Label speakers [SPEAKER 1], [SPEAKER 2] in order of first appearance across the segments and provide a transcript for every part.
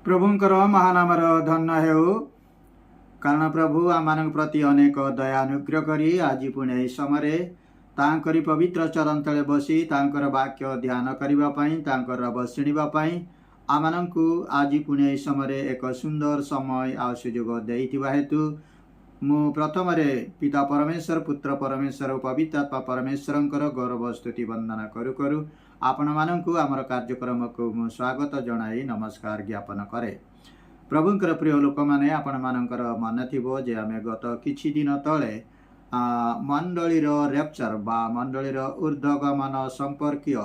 [SPEAKER 1] प्रभुंकर महानामर धन्य हेउ कारण प्रभु आम प्रति अनेक दया अनुग्रह करी आज पुणे समय तांकरी पवित्र चरण तले बसी तांकर वाक्य ध्यान करने तांकर शुणापी आमको आज पुणे समय एक सुंदर समय आ सुजोग देइथिबा हेतु मु प्रथम पिता परमेश्वर पुत्र परमेश्वर पवित्र आत्मा परमेश्वर गौरव स्तुति वंदना करू करू आपण मानकु आमर कार्यक्रम को मु स्वागत जनाई नमस्कार ज्ञापन करे। प्रभुंकर प्रिय लोक माने आपण मानकर मन थिबो जे आमे गत किछि दिन तळे मंडलीर रैप्चर बा मंडलीर ऊर्ध्वगमन संपर्कीय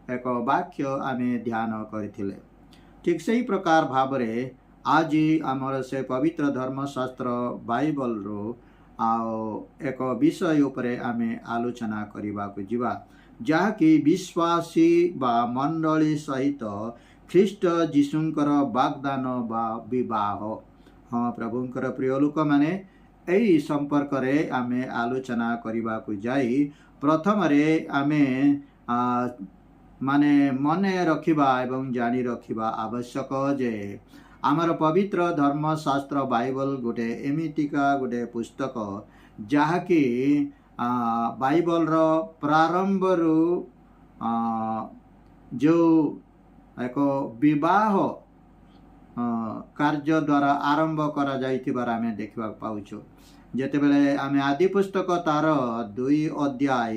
[SPEAKER 1] एक वाक्य आमे ध्यान करथिले। ठीक सही प्रकार भाबरे आज आमर से पवित्र धर्मशास्त्र बाइबल रो एक विषय उपरे आमे आलोचना करबा को जिबा जहाँकि विश्वासी बा मंडली सहित ख्रीष्ट जीशुंकर वाग्दान बा विवाह। हाँ प्रभुंकर प्रिय लोक माने एई संपर्क रे आमे आलोचना करबा को जाई प्रथम रे आमे माने मने रखिबा एवं जानी रखिबा आवश्यक जे आमर पवित्र धर्मशास्त्र बाइबल गोटे एमितिका गोटे पुस्तक जहाँकि बाइबल रो प्रारंभ रु जो एक विवाह कार्य द्वारा आरंभ करा जाइथिबार आमे देखिबा पाउछु। जेतेबेले आमे आदि पुस्तक तार 2 अध्याय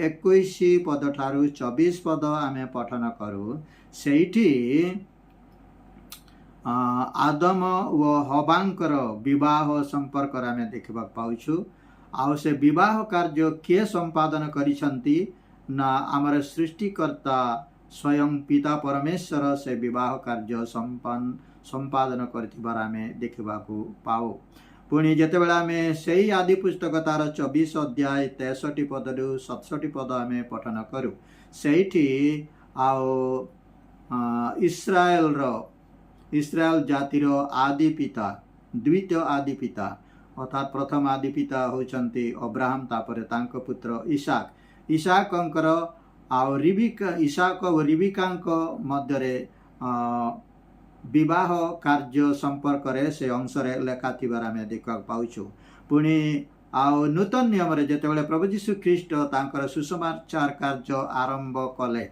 [SPEAKER 1] 21 पद ठारू 24 पद आमे पठन करू सेठी आदम व हवांकर विवाह संपर्क आमे देखिबा पाउछु। आउ से विवाह कार्य किए संपादन करिसंती ना आमर सृष्टिकर्ता स्वयं पिता परमेश्वर से विवाह कार्य संपादन करथिबार आमे देखिबा को पाओ। पुणी जेतेबेले आमे सेही आदि पुस्तक तार 24 अध्याय 63 पद रु 67 पद आमे पठन करू सेठी आओ इस्राएल जातिर आदि पिता द्वितीय आदि पिता अर्थात प्रथम आदि पिता होचंती अब्राहम तापर तांको पुत्र इसाकंकर आउ रिबिका इसाक व रिबिकांक मध्यरे विवाह कार्य संपर्क रे से अंश रे लेखा थिबार आमे देखा पाउछु। पुणी आउ नूतन नियम रे जेतेबेले प्रभु यीशु ख्रीष्ट तांकर सुसमाचार कार्य आरंभ कले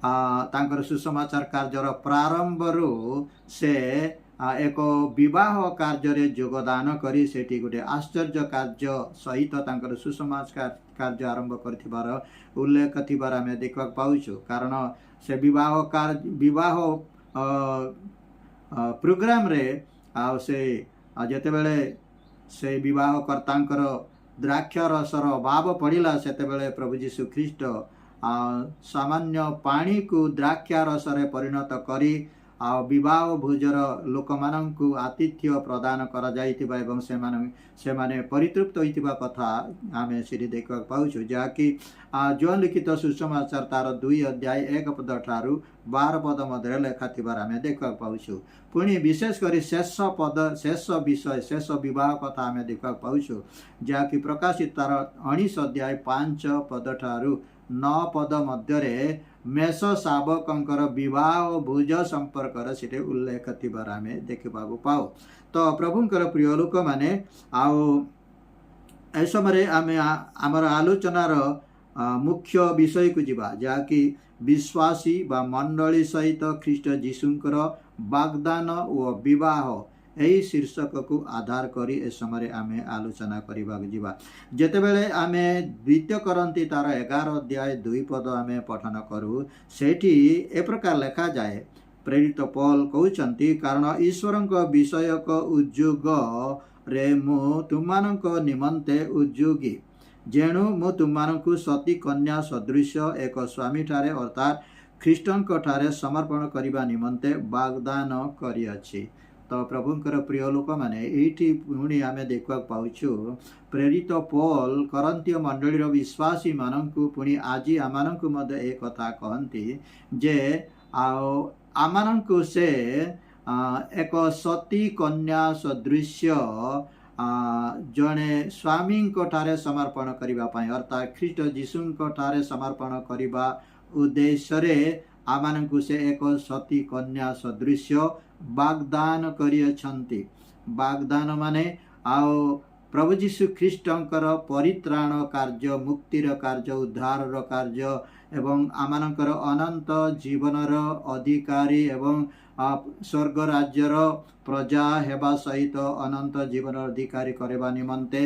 [SPEAKER 1] तांकर सुसमाचार कार्यर प्रारंभ रु से एक विवाह कार्य रे योगदान करी सेठी गोटे आश्चर्य कार्य सहित तांकर सुसमाचार कार्य आरंभ करथिबार उल्लेख थिबार आमे देखा पाउछु। कारण से विवाह प्रोग्राम रे से जेतेबेले से विवाह कर्तांकर द्राक्ष रसर अभाव पड़िला सेतेबेले प्रभु यीशु ख्रीष्ट सामान्य पानी को द्राक्ष रस रे परिणत करी विवाह भोजर लोक माननकु आतिथ्य प्रदान करा जाइतिबा एवं से परितृप्त होइतिबा कथा आमे सिरि देखा पाउछु। जाकि जो लिखित सुसमाचार तार 2 अध्याय 1 पद ठारू 12 पद मध्य लेखा थिबार आमे देखा पाउछु। पुणी विशेष करी शेष विषय शेष विवाह कथा आमे देखा पाउछु जाकि प्रकाशित तार 19 अध्याय 5 पद ठारू 9 पद मध्य मेष शावकंकर विवाह भोज संपर्क से उल्लेख थिबार आमे देखा पाओ। तो प्रभुंकर प्रिय लोक माने आओ ए समय आमे आमर आलोचनार मुख्य विषय को जिबा जाकि विश्वासी बा मंडली सहित ख्रीष्ट जीशुंकर वाग्दान व विवाह यही शीर्षक को आधार करी ए समय आमे आलोचना करबा जिबा। जेतेबेले आमे द्वितीय करंती तार 11 अध्याय 2 पद आमे पठन करू सेठी ए प्रकार लेखा जाए प्रेरित पौल कहउचंती कारण ईश्वरक विषयक उद्योग रे मु तुमानक निमंते उद्योगी जेणु मु तुमानकु सती कन्या सदृश एक स्वामी ठारे अर्थात ख्रीष्टंक ठारे समर्पण करिबा निमंते वाग्दान करिअछि। तो प्रभुंकर प्रिय लोक माने एठी पुणी आमे देखा पाउछु प्रेरित पौल करंतीय मंडलीर विश्वासी माननकु पुणी आज आमाननकु मध्य एक कथा कहंती जे आमाननकु से एक सती कन्या सदृश जने स्वामी ठारे समर्पण करिबा पई अर्थात ख्रीष्ट जीशुंक ठारे समर्पण करिबा उद्देश्य रे आमानंकु से एक सती कन्या सदृश ବାଗଦାନ କରିଅଛନ୍ତି। ବାଗଦାନ ମାନେ ଆଉ ପ୍ରଭୁ ଯୀଶୁ ଖ୍ରୀଷ୍ଟଙ୍କର ପରିତ୍ରାଣ କାର୍ଯ୍ୟ, ମୁକ୍ତିର କାର୍ଯ୍ୟ, ଉଦ୍ଧାରର କାର୍ଯ୍ୟ ଏବଂ ଆମମାନଙ୍କର ଅନନ୍ତ ଜୀବନର ଅଧିକାରୀ ଏବଂ ସ୍ୱର୍ଗ ରାଜ୍ୟର ପ୍ରଜା ହେବା ସହିତ ଅନନ୍ତ ଜୀବନର ଅଧିକାରୀ କରିବା ନିମନ୍ତେ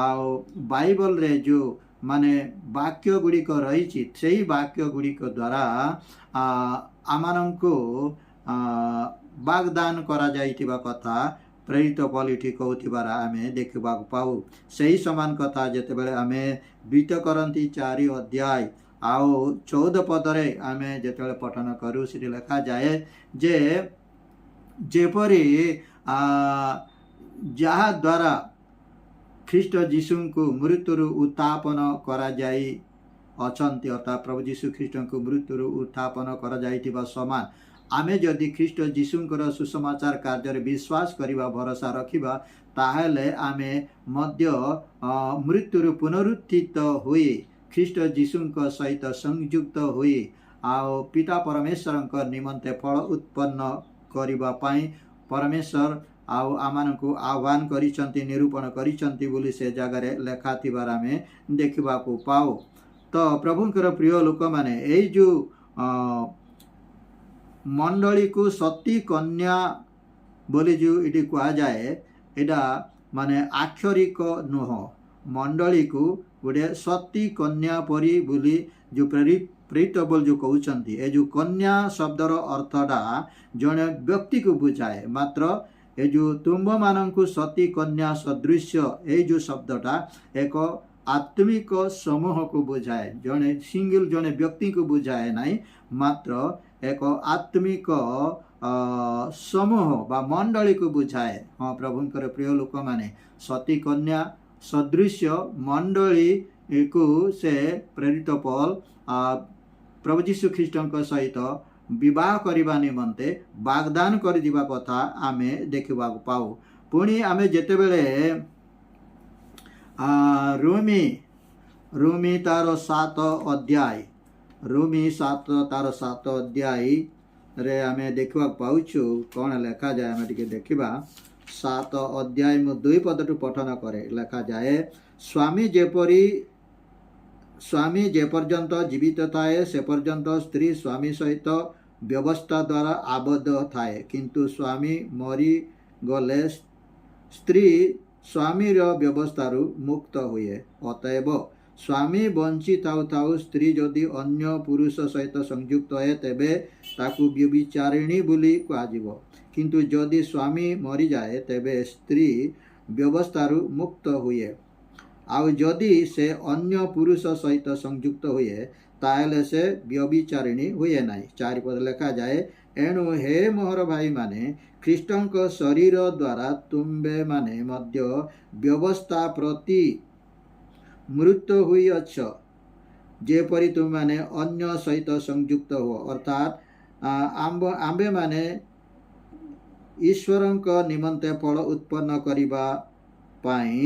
[SPEAKER 1] ଆଉ ବାଇବଲରେ ଯେଉଁ ମାନେ ବାକ୍ୟ ଗୁଡ଼ିକ ରହିଛି ସେହି ବାକ୍ୟ ଗୁଡ଼ିକ ଦ୍ୱାରା ଆମମାନଙ୍କୁ ବାଗଦାନ କରାଯାଇଥିବା କଥା ପ୍ରେରିତ ପୌଲ ଏଠି କହୁଥିବାର ଆମେ ଦେଖିବାକୁ ପାଉ। ସେହି ସମାନ କଥା ଯେତେବେଳେ ଆମେ 2 କରନ୍ତି 4 ଅଧ୍ୟାୟ ଆଉ 14 ପଦରେ ଆମେ ଯେତେବେଳେ ପଠନ କରୁ ସେଠି ଲେଖାଯାଏ ଯେ ଯେପରି ଯାହା ଦ୍ୱାରା ଖ୍ରୀଷ୍ଟ ଯୀଶୁଙ୍କୁ ମୃତ୍ୟୁରୁ ଉତ୍ଥାପନ କରାଯାଇ ଅଛନ୍ତି, ଅର୍ଥାତ୍ ପ୍ରଭୁ ଯୀଶୁ ଖ୍ରୀଷ୍ଟଙ୍କୁ ମୃତ୍ୟୁରୁ ଉତ୍ଥାପନ କରାଯାଇଥିବା ସମାନ ଆମେ ଯଦି ଖ୍ରୀଷ୍ଟ ଯୀଶୁଙ୍କର ସୁସମାଚାର କାର୍ଯ୍ୟରେ ବିଶ୍ୱାସ କରିବା, ଭରସା ରଖିବା, ତାହେଲେ ଆମେ ମଧ୍ୟ ମୃତ୍ୟୁରୁ ପୁନରୁତ୍ଥିତ ହୋଇ ଖ୍ରୀଷ୍ଟ ଯୀଶୁଙ୍କ ସହିତ ସଂଯୁକ୍ତ ହୋଇ ଆଉ ପିତା ପରମେଶ୍ୱରଙ୍କ ନିମନ୍ତେ ଫଳ ଉତ୍ପନ୍ନ କରିବା ପାଇଁ ପରମେଶ୍ୱର ଆଉ ଆମମାନଙ୍କୁ ଆହ୍ୱାନ କରିଛନ୍ତି, ନିରୂପଣ କରିଛନ୍ତି ବୋଲି ସେ ଜାଗାରେ ଲେଖା ଥିବାର ଆମେ ଦେଖିବାକୁ ପାଉ। ତ ପ୍ରଭୁଙ୍କର ପ୍ରିୟ ଲୋକମାନେ, ଏଇ ଯେଉଁ ମଣ୍ଡଳୀକୁ ସତୀ କନ୍ୟା ବୋଲି ଯେଉଁ ଏଠି କୁହାଯାଏ, ଏଇଟା ମାନେ ଆକ୍ଷରିକ ନୁହଁ। ମଣ୍ଡଳୀକୁ ଗୋଟେ ସତୀ କନ୍ୟା ପରି ବୋଲି ଯେଉଁ ପ୍ରେରିତ ବୋଲି ଯେଉଁ କହୁଛନ୍ତି, ଏ ଯେଉଁ କନ୍ୟା ଶବ୍ଦର ଅର୍ଥଟା ଜଣେ ବ୍ୟକ୍ତିକୁ ବୁଝାଏ, ମାତ୍ର ଏ ଯେଉଁ ତୁମ୍ଭମାନଙ୍କୁ ସତୀ କନ୍ୟା ସଦୃଶ୍ୟ ଏଇ ଯେଉଁ ଶବ୍ଦଟା ଏକ ଆତ୍ମିକ ସମୂହକୁ ବୁଝାଏ, ଜଣେ ସିଙ୍ଗଲ ଜଣେ ବ୍ୟକ୍ତିକୁ ବୁଝାଏ ନାହିଁ, ମାତ୍ର ଏକ ଆତ୍ମିକ ସମୂହ ବା ମଣ୍ଡଳୀକୁ ବୁଝାଏ। ହଁ ପ୍ରଭୁଙ୍କର ପ୍ରିୟ ଲୋକମାନେ, ସତୀ କନ୍ୟା ସଦୃଶ୍ୟ ମଣ୍ଡଳୀକୁ ସେ ପ୍ରେରିତ ପୌଲ ପ୍ରଭୁ ଯୀଶୁ ଖ୍ରୀଷ୍ଟଙ୍କ ସହିତ ବିବାହ କରିବା ନିମନ୍ତେ ବାଗଦାନ କରିଥିବା କଥା ଆମେ ଦେଖିବାକୁ ପାଉ। ପୁଣି ଆମେ ଯେତେବେଳେ ରୋମୀ ତାର 7 ଅଧ୍ୟାୟ ତାର 7 ଅଧ୍ୟାୟରେ ଆମେ ଦେଖିବାକୁ ପାଉଛୁ କ'ଣ ଲେଖାଯାଏ, ଆମେ ଟିକେ ଦେଖିବା। 7 ଅଧ୍ୟାୟ ମୁଁ 2 ପଦଠୁ ପଠନ କରେ। ଲେଖାଯାଏ, ସ୍ୱାମୀ ଯେପର୍ଯ୍ୟନ୍ତ ଜୀବିତ ଥାଏ ସେ ପର୍ଯ୍ୟନ୍ତ ସ୍ତ୍ରୀ ସ୍ୱାମୀ ସହିତ ବ୍ୟବସ୍ଥା ଦ୍ୱାରା ଆବଦ୍ଧ ଥାଏ, କିନ୍ତୁ ସ୍ୱାମୀ ମରିଗଲେ ସ୍ତ୍ରୀ ସ୍ୱାମୀର ବ୍ୟବସ୍ଥାରୁ ମୁକ୍ତ ହୁଏ। ଅତଏବ ସ୍ୱାମୀ ବଞ୍ଚି ଥାଉ ଥାଉ ସ୍ତ୍ରୀ ଯଦି ଅନ୍ୟ ପୁରୁଷ ସହିତ ସଂଯୁକ୍ତ ହୁଏ, ତେବେ ତାକୁ ବ୍ୟଭିଚାରିଣୀ ବୋଲି କୁହାଯିବ। କିନ୍ତୁ ଯଦି ସ୍ୱାମୀ ମରିଯାଏ, ତେବେ ସ୍ତ୍ରୀ ବ୍ୟବସ୍ଥାରୁ ମୁକ୍ତ ହୁଏ। ଆଉ ଯଦି ସେ ଅନ୍ୟ ପୁରୁଷ ସହିତ ସଂଯୁକ୍ତ ହୁଏ, ତାହେଲେ ସେ ବ୍ୟଭିଚାରିଣୀ ହୁଏ ନାହିଁ। 4 ପଦ ଲେଖାଯାଏ, ଏଣୁ ହେ ମୋହର ଭାଇମାନେ, ଖ୍ରୀଷ୍ଟଙ୍କ ଶରୀର ଦ୍ୱାରା ତୁମ୍ଭେମାନେ ମଧ୍ୟ ବ୍ୟବସ୍ଥା ପ୍ରତି ମୃତ ହୋଇଅଛ, ଯେପରି ତୁମେମାନେ ଅନ୍ୟ ସହିତ ସଂଯୁକ୍ତ ହୁଅ। ଅର୍ଥାତ୍ ଆମ୍ଭେମାନେ ଈଶ୍ୱରଙ୍କ ନିମନ୍ତେ ଫଳ ଉତ୍ପନ୍ନ କରିବା ପାଇଁ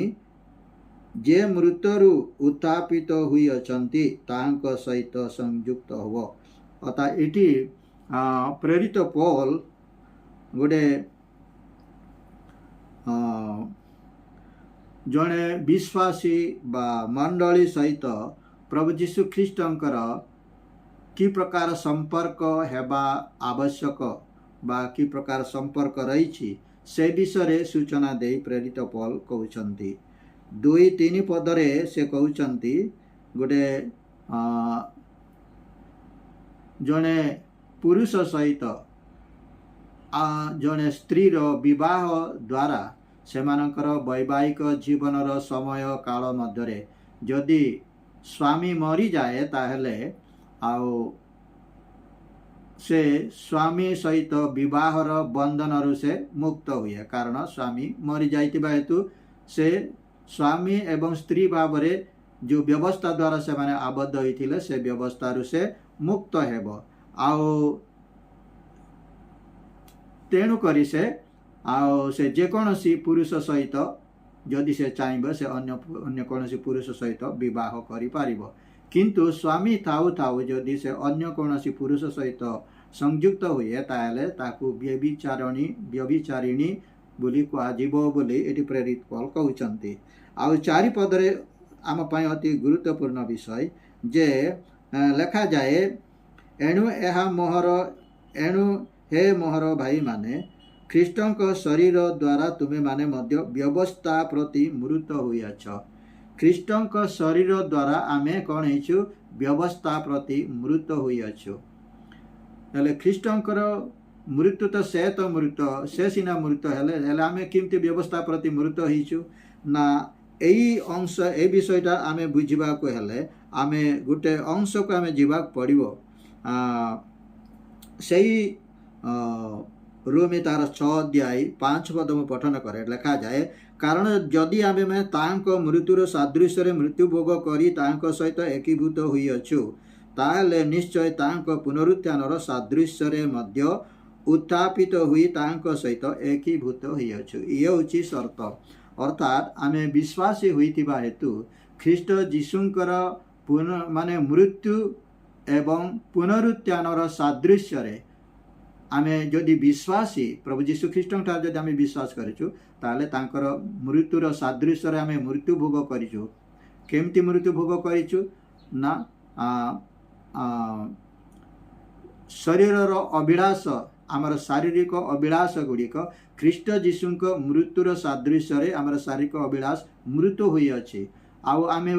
[SPEAKER 1] ଯେ ମୃତ୍ୟୁରୁ ଉତ୍ଥାପିତ ହୋଇଅଛନ୍ତି ତାହାଙ୍କ ସହିତ ସଂଯୁକ୍ତ ହୁଅ। ଅର୍ଥାତ୍ ଏଠି ପ୍ରେରିତ ପୌଲ ଗୋଟେ ଜଣେ ବିଶ୍ୱାସୀ ବା ମଣ୍ଡଳୀ ସହିତ ପ୍ରଭୁ ଯୀଶୁ ଖ୍ରୀଷ୍ଟଙ୍କର କି ପ୍ରକାର ସମ୍ପର୍କ ହେବା ଆବଶ୍ୟକ ବା କି ପ୍ରକାର ସମ୍ପର୍କ ରହିଛି ସେ ବିଷୟରେ ସୂଚନା ଦେଇ ପ୍ରେରିତ ପୌଲ କହୁଛନ୍ତି। 2-3 ପଦରେ ସେ କହୁଛନ୍ତି, ଗୋଟେ ଜଣେ ପୁରୁଷ ସହିତ ଜଣେ ସ୍ତ୍ରୀର ବିବାହ ଦ୍ୱାରା ସେମାନଙ୍କର ବୈବାହିକ ଜୀବନର ସମୟ କାଳ ମଧ୍ୟରେ ଯଦି ସ୍ୱାମୀ ମରିଯାଏ, ତାହେଲେ ଆଉ ସେ ସ୍ୱାମୀ ସହିତ ବିବାହର ବନ୍ଧନରୁ ସେ ମୁକ୍ତ ହୁଏ। କାରଣ ସ୍ୱାମୀ ମରିଯାଇଥିବା ହେତୁ ସେ ସ୍ୱାମୀ ଏବଂ ସ୍ତ୍ରୀ ଭାବରେ ଯେଉଁ ବ୍ୟବସ୍ଥା ଦ୍ୱାରା ସେମାନେ ଆବଦ୍ଧ ହୋଇଥିଲେ, ସେ ବ୍ୟବସ୍ଥାରୁ ସେ ମୁକ୍ତ ହେବ। ଆଉ ତେଣୁକରି ସେ ଯେକୌଣସି ପୁରୁଷ ସହିତ ଯଦି ସେ ଚାହିଁବ, ସେ ଅନ୍ୟ କୌଣସି ପୁରୁଷ ସହିତ ବିବାହ କରିପାରିବ। किंतु स्वामी थाउ थाउ जदि से अन्य कौनसी पुरुष सहित संयुक्त हुए ताहले ताकू व्यभिचारिणी बोली कहुजिबो बोली एटी प्रेरित पॉल कहउचंती। आउ चारि पदरे आम पई अति गुरुत्वपूर्ण विषय जे लेखा जाए एणु हे मोहर भाई माने ख्रीष्टଙ୍କ शरीर द्वारा तुमे माने मध्य व्यवस्था प्रति मृत होइछ। ख्रीष्टଙ୍କ शरीर द्वारा आमे कौन हेचु व्यवस्था प्रति मृत होइछु। हेले ख्रीष्टଙ୍କର मृत्यु तो मृत से सीना मृत हेले आमे किमती व्यवस्था प्रति मृत होइछु ना एई अंश ए विषयटा आमे बुझिबा को हेले आमे गुटे अंश को आमे जीवा पड़िबो। सेई रोमी तार 6 अध्याय 5 पद में पठन करे लेखा जाए कारण जदि आमे में तांको मृत्युर सादृश्य मृत्यु भोग करी तांको सहित एकीभूत होइछु ताले निश्चय तांको पुनरुत्थानर सादृश्य मध्य उत्थापित हुई तांको सहित एकीभूत होइछु। ये होची शर्त अर्थात आमे विश्वासी होइतिबा हेतु ख्रीष्ट जीशुंकर माने मृत्यु एवं पुनरुत्थानर सादृश्य आमे जदि विश्वासी प्रभु जीशु ख्रीष्ट जदि आमे विश्वास करिछु ताले तांकर मृत्युर सादृश्य आमे मृत्यु भोग करिछु। केमती मृत्यु भोग करिछु ना शरीरर अभिलाष आमर शारीरिक अभिलाष गुड़िक ख्रीष्ट जीशुंक मृत्युर सादृश्य आमर शारीरिक अभिलाष मृत्यु होई अछि। आउ आमे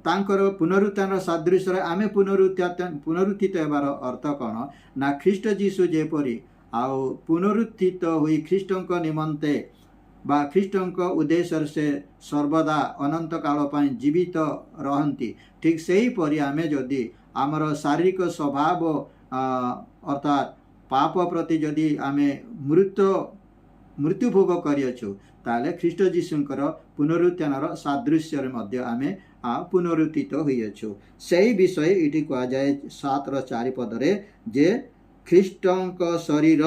[SPEAKER 1] तांकर पुनरुत्थान सादृश्य आमे पुनरुत्थित हेबार अर्थ कौन ना ख्रीष्ट जीशु जेपरी आउ पुनरुत्थित हुई ख्रीष्टंक निमंते बा ख्रीष्टंक उद्देश्य से सर्वदा अनंत काल पाई जीवित रहंती ठीक सही परी आमे जदि आमर शारीरिक स्वभाव अर्थात पाप प्रति जदि आमे मृत्यु भोग करियछु ताले ख्रीष्ट जीशुंकर पुनरुत्थानर सादृश्य मध्य आमे पुनरुत्थित होइछु। सही विषय इटी कहा जाए 7:4 पदरे जे ख्रीष्टंक शरीर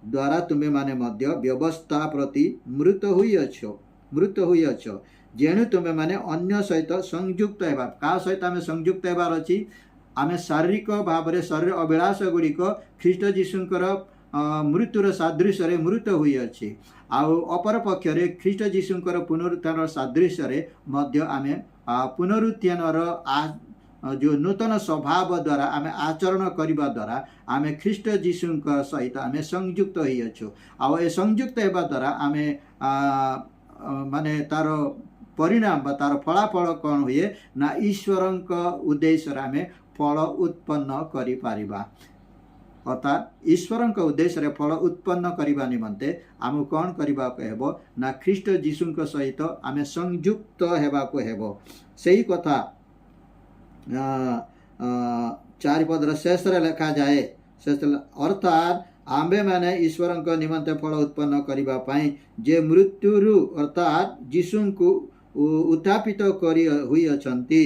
[SPEAKER 1] द्वारा तुमे माने मध्य व्यवस्था प्रति मृत होइछ जेणु तुमे माने अन्य सहित संयुक्त हेबा का सहित आमे संयुक्त हेबार अछि आमे शारीरिक भाव रे शरीर अभिलाष गुड़िक ख्रीष्ट जीशुंकर मृत्युर सादृश्य मृत होइछि। आउ अपर पक्षरे ख्रीष्ट जीशुंकर पुनरुत्थान सादृश्य मध्य आमे पुनरुत्थानर जो नूतन स्वभाव द्वारा आमे आचरण करने द्वारा आमे ख्रीष्ट जीशुंक सहित आमे संयुक्त होइछु। आउ ए संयुक्त हेबा द्वारा आमे माने तार परिणाम बा तार फलाफल कौन हुए ना ईश्वरंक उद्देश्य आमे फल उत्पन्न करि पारिबा अर्थात ईश्वरंक उद्देश्य फल उत्पन्न करने निमंते आम कौन करने को हेबो ना ख्रीष्ट जीशुंक सहित आमे संयुक्त हेबा को हेबो। सही कथा 4 पदर शेष लेखा जाए अर्थात आम्बे माने ईश्वरंक निमंते फल उत्पन्न करबा पई जे मृत्युरु अर्थात जीशुंकु उत्थापित करी हुई अछंती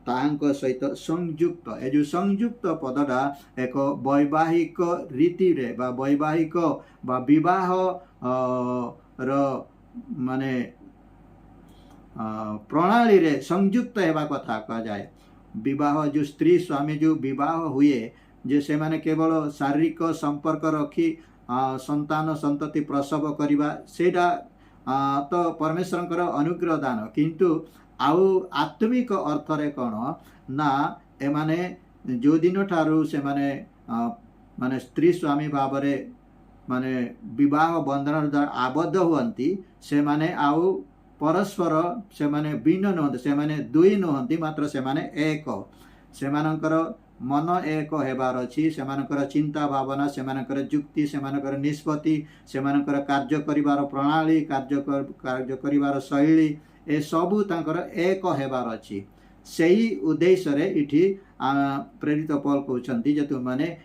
[SPEAKER 1] तांक सहित संयुक्त ए जो संयुक्त पदटा एक वैवाहिक रीति रे बा वैवाहिक बा विवाह माने प्रणाली रे संयुक्त हेबा कथा कहा जाए। विवाह जो स्त्री स्वामी जो विवाह हुए जे से माने केवल शारीरिक संपर्क रखी संतान संतति प्रसव करिबा सेटा तो परमेश्वरंकर अनुग्रह दान किंतु आउ आत्मिक अर्थ रे कौन ना एमाने जो दिन ठारू से माने स्त्री स्वामी भाव रे माने विवाह बंधन द्वारा आबद्ध हुअंती से माने आउ परस्पर से माने भिन्न नहंती से माने दुई नहंती मात्र से माने एक सेमानकर मन एक हेबार अछि सेमानकर चिंता भावना सेमानकर युक्ति सेमानकर निष्पत्ति सेमानकर कार्य करिवार प्रणाली कार्य करिवार शैली ए सबू तांकर एक हेबार अछि। सेही उद्देश्य रे इठी प्रेरित पौल कहउछंती जे तुम माने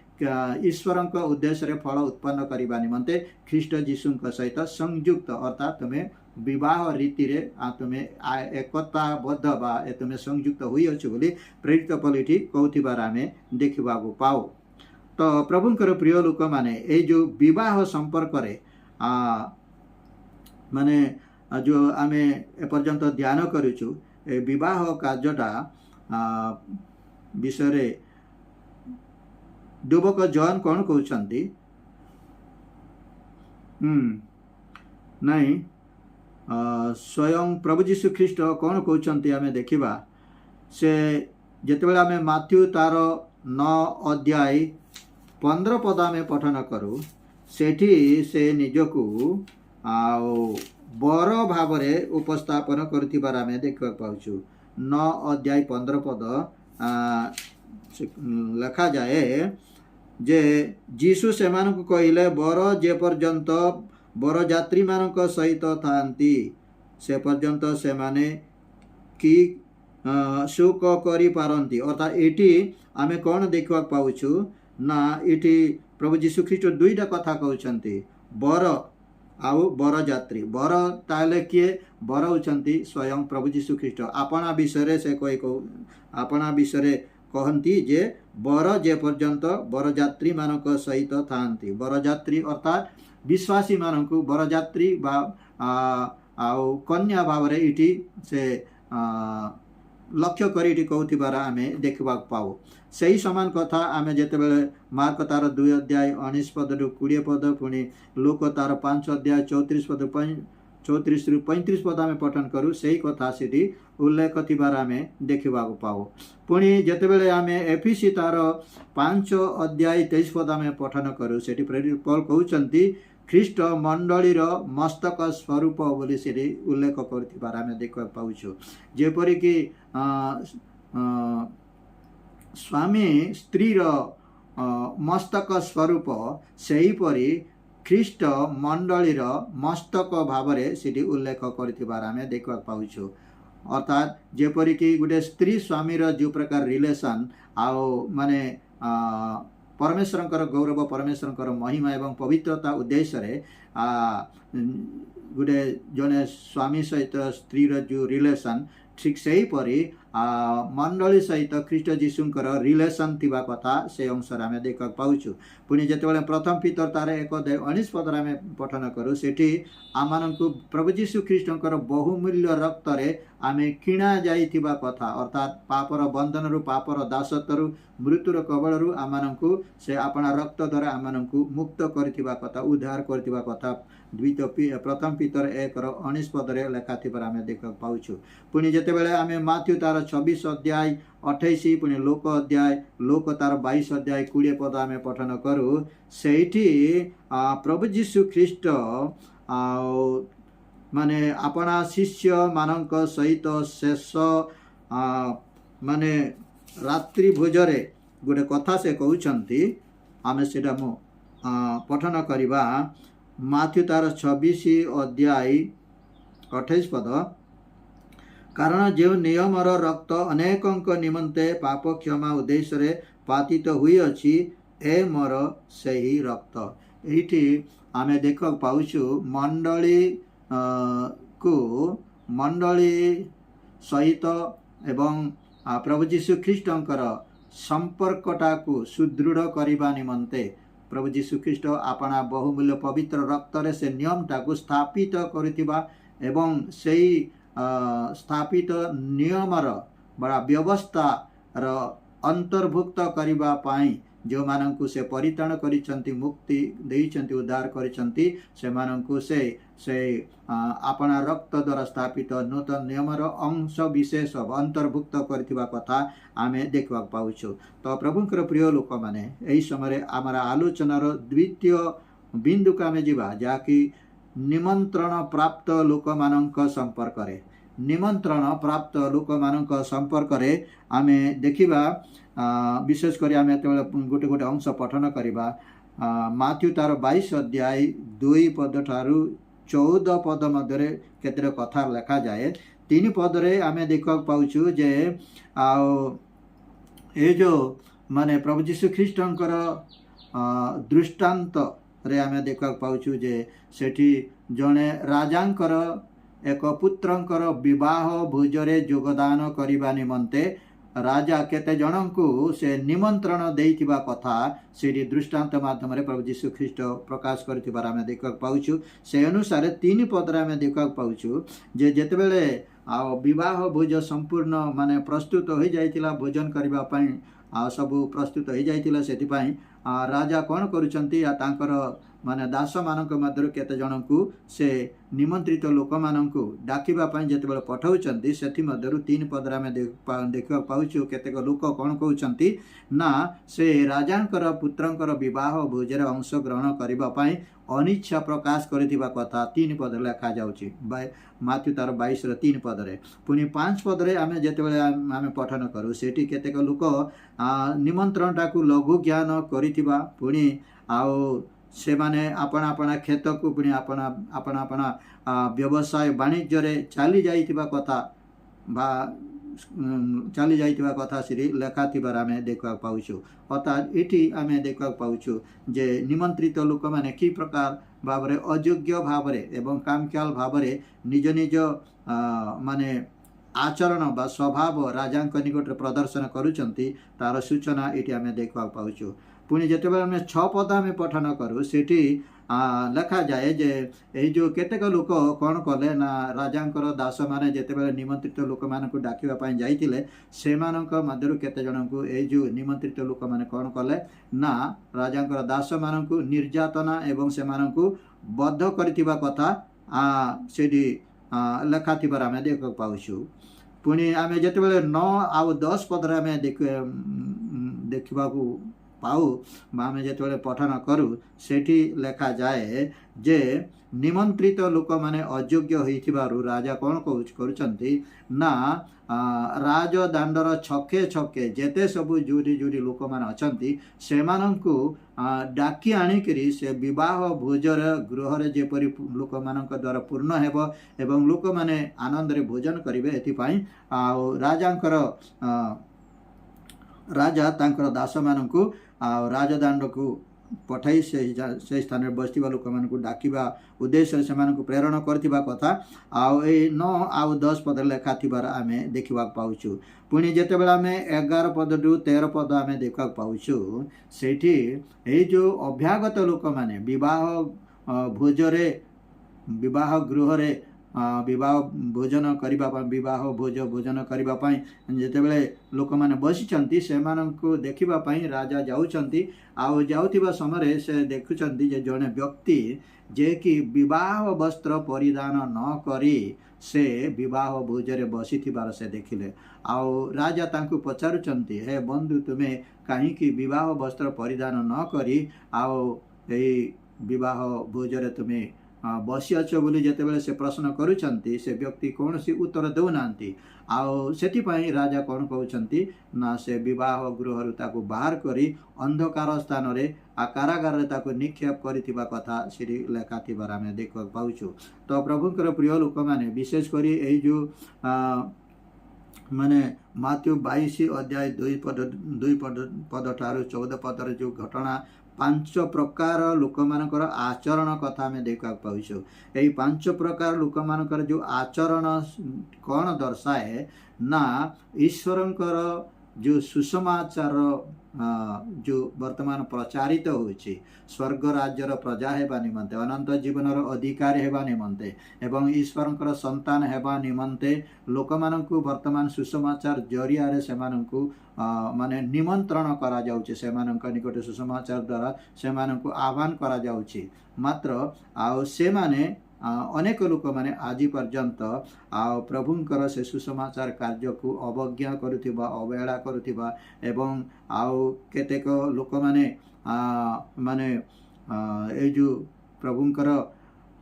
[SPEAKER 1] ईश्वरंक उद्देश्य रे फल उत्पन्न करिबा निमंते ख्रीष्ट जीशुंक सहित संयुक्त अर्थात तुमे विवाह रीति रे तुमे एकताबद्ध बा तुमे संयुक्त होई अछि बोली प्रेरित पौल इठी कहउथिबार आमे देखिबा को पाओ। तो प्रभुंकर प्रिय लोक माने ए जो विवाह संपर्क रे माने जो आमे ए पर्यंत ध्यान करूछु ए विवाह कार्यटा विषय युवक जॉन कौन कहते नहीं स्वयं प्रभु जीशु ख्रीस्ट कौन कहते आम देखा से जितेबाला आम माथ्यू तार 9 अध्याय 15 पद आम पठन करूँ सेठी से निजकू बर भाव उपस्थापन कर आम देखा पाचु 9 अध्याय 15 पद लिखा जाए जे जीशु से कहले बर जे पर्यंत बरजात्री मानक सहित थांती से पर्यंत से माने कि शोक करी पारंती। अर्थात एटी आमे कौन देखा पाउछु ना एटी प्रभु जीशु ख्रीष्ट दुईटा कथा कहउछंती बर आउ बरजात्री। बर ताले किए बर होचंती स्वयं प्रभु जीशु ख्रीष्ट आपणा विषय से कह आपणा विषय कहती जे बर जे पर्यंत बरजात्री मानक सहित थांती। बरजात्री अर्थात विश्वासी मानकु बरजात्री बा आउ कन्या भाव इटी से लक्ष्य कर कहूबार आम देखा पाऊ। सही समान कथा आम जिते बड़े मार्क तार 2 अध्याय 19 पद रु 20 पद पुणी लोक तार 5 अध्याय 34 पद 34 रु 35 पद आम पठन करूँ से कथा से उल्लेख थिबार आम देखा पाऊ। पुणी जिते बड़े आम एफिसी तार 5 अध्याय 23 पद आम पठन करूँ से पौल कहते ख्रीष्ट मंडलीर मस्तक स्वरूप बोली से उल्लेख कर आम देखा पाचु। जेपरिक स्वामी स्त्रीर मस्तक स्वरूप सेहीपरि ख्रीष्ट मंडलीर मस्तक भाव से उल्लेख कर आम देखा पाचु। अर्थात जेपरिक गोटे स्त्री स्वामीर जो प्रकार रिलेशन आओ माने परमेश्वर गौरव परमेश्वर महिमा एवं पवित्रता उद्देश्य गोटे जड़े स्वामी सहित स्त्रीर जो रिलेशन ठीक से हीपरि मंडली सहित ख्रीष्ट जीशुंकर रिलेशन थिबा कथा से अंश आम देखा पाचु। पुणी जिते प्रथम पीतर तार 1 अध्याय 19 पद आम पठन करूँ सेठी आम प्रभु जीशु ख्रीष्टंकर बहुमूल्य रक्त आम किणा जाइथिबा कथा अर्थात पापर बंधन रु पापर दासत्व मृत्युर कबल आम से अपना रक्त द्वारा आम मुक्त करथिबा कथा उद्धार करथिबा कथा प्रथम पीतर 1:19 पद लेखा थिबार आम देखा पाचु। पुणी जितेबाला आम माथ्यू तार 26 अध्याय 28 पुणी लोक अध्याय लोक तार 22 अध्याय 20 पद आम पठन करूँ सेठी प्रभु जीशु ख्रीष्ट माने अपना शिष्य मानक सहित शेष माने रात्रि भोजरे गोटे कथा से कहउछंती आम सेटा मु पठन करिबा माथ्यू तार 26 अध्याय 28 पद कारण जो नियमर रक्त अनेकंक निमंते पाप क्षमा उद्देश्य पातित हुई अछि ए मोर सही रक्त। एठी आमे देखा पाउछु मंडली को मंडली सहित एवं प्रभु जीशु ख्रीष्टंकर संपर्कटा को सुदृढ़ करने निमंते प्रभु जीशु ख्रीष्ट अपना बहुमूल्य पवित्र रक्त से नियमटा को स्थापित करुथिबा एवं सही स्थापित नियमर बड़ा व्यवस्था अंतर्भुक्त करबा पाई जो मानंकु से परित्राण करिसंती मुक्ति देइसंती उद्धार करिसंती से मानंकु से अपना रक्त द्वारा स्थापित नूतन नियमर अंश विशेष अंतर्भुक्त करथिबा कथा आमे देखा पाउछु। तो प्रभुंकर प्रिय लोक माने एही समय आमर आलोचनार द्वितीय बिंदु को आमे जिबा जाकि निमंत्रण प्राप्त लोक मानक संपर्क रे निमंत्रण प्राप्त लोक मानक संपर्क रे आमे देखिबा विशेष करी आमे गोटे गोटे अंश पठन करिबा माथ्यू तार 22 अध्याय 2 पद ठारू 14 पद मध्य केते कथा लिखा जाए 3 पद रे आमे देखा पाउछु जे ए जो माने प्रभु जीशु ख्रीष्टंकर दृष्टांत रे आमे देखा पाउछु जे सेठी जने राजांकर एक पुत्रंकर विवाह भोजरे योगदान करिबा निमंते राजा केते जनंकु से निमंत्रण देइथिबा कथा सेठी दृष्टांत माध्यम रे प्रभु जीशु ख्रीष्ट प्रकाश करथिबार आमे देखा पाउछु। से अनुसार 3 पद रे आमे देखा पाउछु जे जेतेबेले विवाह भोज संपूर्ण माने प्रस्तुत हो जाइतिला भोजन करबा पई सबु प्रस्तुत हो जाइतिला सेतिपई राजा कौन करुचंती तांकर माने दास मानक मध्यरु केते जनकु से निमंत्रित लोक मानकु डाकिबा पई जेतेबेले पठाउचंती सेथि मध्यरु 3 पदरा में देखा पाउछु केतेक लोक कौन कहउचंती ना से राजांकर पुत्रंकर विवाह भोजरे अंश ग्रहण करबा पई अनिच्छा प्रकाश करिथिबा कथा 3 पद लेखा जाउची माथ्यू तार 22 रो 3 पदरे पुनी 5 पदरे आमे जेतेबेले आमे पठन करू सेठी केतेक लोक निमंत्रणटा को लघु ज्ञान करिथिबा पुनी आउ से माने अपना अपना खेत को पुणी अपना अपना अपना व्यवसाय वाणिज्य रे चली जाइतिबा कथा बा चली जाइतिबा कथा श्री लेखा थिबार आमे देखा पाउछु अर्थात एठी आमे देखा पाउछु जे निमंत्रित लोक माने की प्रकार भावरे अयोग्य भावरे एवं कामख्याल भावरे निज निज माने आचरण बा स्वभाव राजांक निकट प्रदर्शन करुचंती तार सूचना एठी आमे देखा पाउछु पुणी जितेबाला आम 6 पद आम पठन करूँ सेठी लेखा जाए जे यही जो केतेक लोक कौन कले ना राजांकर दास माने जितेबाला निमंत्रित लोक मानक डाकिबा जाइतिले सेमानक मध्यरु केते जनकु एई जो निमंत्रित लोक माने कौन कले ना राजांकर दास मानक निर्यातना एवं सेमानकु बद्ध करथिबा कथा सेठी लेखा थिबार आमे देख पाउछु पुणी आमे जितेबाला 9 आउ 10 पद रे आमे देखिबाकू पाऊ आम जो पठन करूँ सेठी लेखा जाए जे निमंत्रित लोक माने अयोग्य होइथिबारु राजा कौन करुचंती ना राजदांडर छके छके जेते सबु जुरी जुरी लोक माने अछंती सेमानंकु डाकी आनिकरी से विवाह भोजर गृह रे जेपरि लोक मानक द्वारा पूर्ण हेबो एवं लोक माने आनंद रे भोजन करिवे एथिपई राजांकर राजा तांकर दास मानकु राजदांड को पठाई से स्थान में बसथिबा लोक मानकु डाकिबा उद्देश्य से मानकु प्रेरण करथिबा कथा आउ ए 9 आउ 10 पद लेखा थिबार आमे देखिबा पाउछु पुणी जेतेबेला आमे 11 पद रु 13 पद आमे देखा पाउछु सेठी ए जो अभ्यागत लोक माने विवाह भोजरे विवाह गृह रे विवाह भोजन करिबा विवाह भोजन करिबा जेतेबेले लोक माने बसिचंती सेमानंकु देखिबा पई राजा जाउचंती आउ जाउथिबा समय से देखुचंती जे जने व्यक्ति जे कि विवाह वस्त्र परिधान न करी से विवाह भोजरे बसिथिबार से देखिले आउ राजा तांकु पचारुचंती हे बंधु तुमे काहे कि विवाह वस्त्र परिधान न करी आउ एई विवाह भोजरे तुमे बसी अच्छ बोली जेतेबेले से प्रश्न करुचंती से व्यक्ति कौन सी उत्तर देउनांती आउ सेथिपई राजा कौन कहउचंती ना से विवाह गृह ताको बाहर करी अंधकार स्थान रे कारागार रे ताको निक्षेप करिथिबा कथा श्री लेखा थिबार आमे देख पाउछु तो प्रभुकर प्रिय लोक माने विशेष करी एई जो माने माथ्यू 22 अध्याय 2 पद ठारू 14 पद रे जो घटना 5 प्रकार लोक मानकर आचरण कथा में देखा पाउछु यही 5 प्रकार लोक मानकर जो आचरण कौन दर्शाए ना ईश्वरंकर जो सुसमाचार जो वर्तमान प्रचारित होछि स्वर्ग राज्यर प्रजा हेबा निमंते अनंत जीवनर अधिकारी हेबा निमंते एवं ईश्वरंकर संतान हेबा निमंते लोक मानकु वर्तमान सुसमाचार जरिया रे सेमानकु माने निमंत्रण करा जाउछि सेमानक निकट सुसमाचार द्वारा सेमानकु आह्वान करा जाउछि मात्र आउ से माने अनेक लोक माने आज पर्यंत प्रभुंकर से सुसमाचार कार्य को अवज्ञा करुथिबा अवहेला करुथिबा एवं आउ केतेक लोक माने माने ए जो प्रभुंकर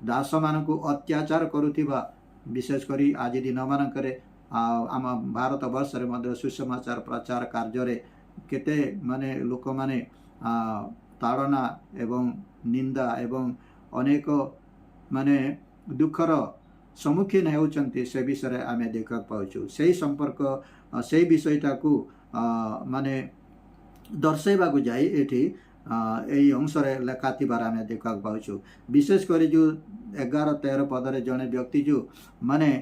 [SPEAKER 1] दास मानकु अत्याचार करुथिबा विशेष करी आज दिन मानकरे आम भारत वर्ष रे मध्य सुसमाचार प्रचार कार्य रे केते माने लोक माने ताड़ना एवं निंदा एवं अनेक माने दुखर सम्मुखीन होउचंती से विषय आमे देखा पाउछु सेही संपर्क सेही विषयटा को माने दर्शाइबा को जाई एठी एई अंशरे लेखा थिबार आमे देखा पाउछु विशेष करी जो 11-13 पद रे जने व्यक्ति जो माने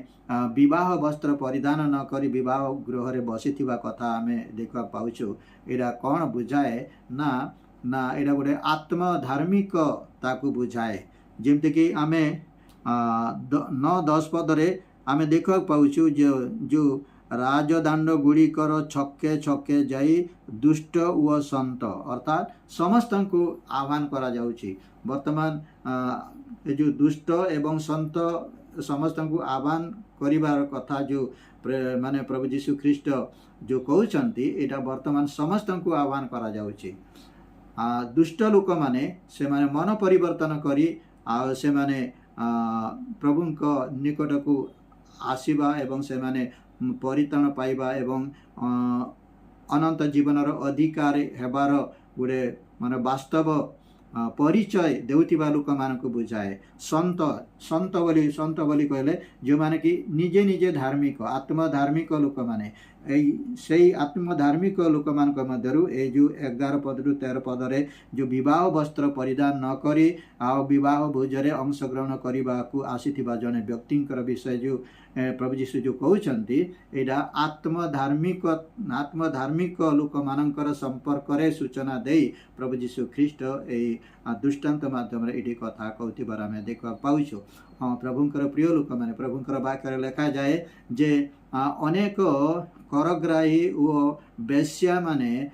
[SPEAKER 1] विवाह वस्त्र परिधान न करी विवाह गृह रे बसिथिबा कथा आमे देखा पाउछु एरा कोन बुझाए ना ना एरा गोटे आत्मधार्मिक ताकू बुझाए जेमते कि आमे 9-10 पद रे आमे देखा पाउछु जो राजदाण्ड गुड़िकर छके छके जाई दुष्ट व संत अर्थात समस्त को आह्वान करा जाउछि। वर्तमान जो दुष्ट एवं संत समस्त को आह्वान करिवार कथा जो माने प्रभु यीशु ख्रीष्ट जो कहउछंती एटा वर्तमान समस्त को आह्वान करा जाउछि। दुष्ट लोक माने से माने मन परिवर्तन करी से माने प्रभुंक निकट को आसीबा एवं से माने परित्राण पाइबा एवं अनंत जीवनर अधिकारी हेबार गोटे माने वास्तव परिचय देउथिबा लोक मानक बुझाए। संत बोली कहले जो माने कि निजे निजे धार्मिक आत्मधार्मिक लोक माने से आत्मधार्मिक लोक मानक मध्यरु ए जो 11 पद रु 13 पद रे जो विवाह वस्त्र परिधान न करी विवाह भोजरे अंशग्रहण करने आसीथिबा जने व्यक्तिंकर विषय जो प्रभु यीशु जो कहउछंती एटा आत्मधार्मिक लोक मानकर संपर्क रे सूचना देई प्रभु यीशु ख्रीष्ट ए दृष्टांत माध्यम रे एटी कथा कहउथिबार आमे देखा पाउछु। हाँ, प्रभुंकर प्रिय लोक माने प्रभुंकर वाक्य लेखा जाए जे अनेक करग्राही ओ बेश्या माने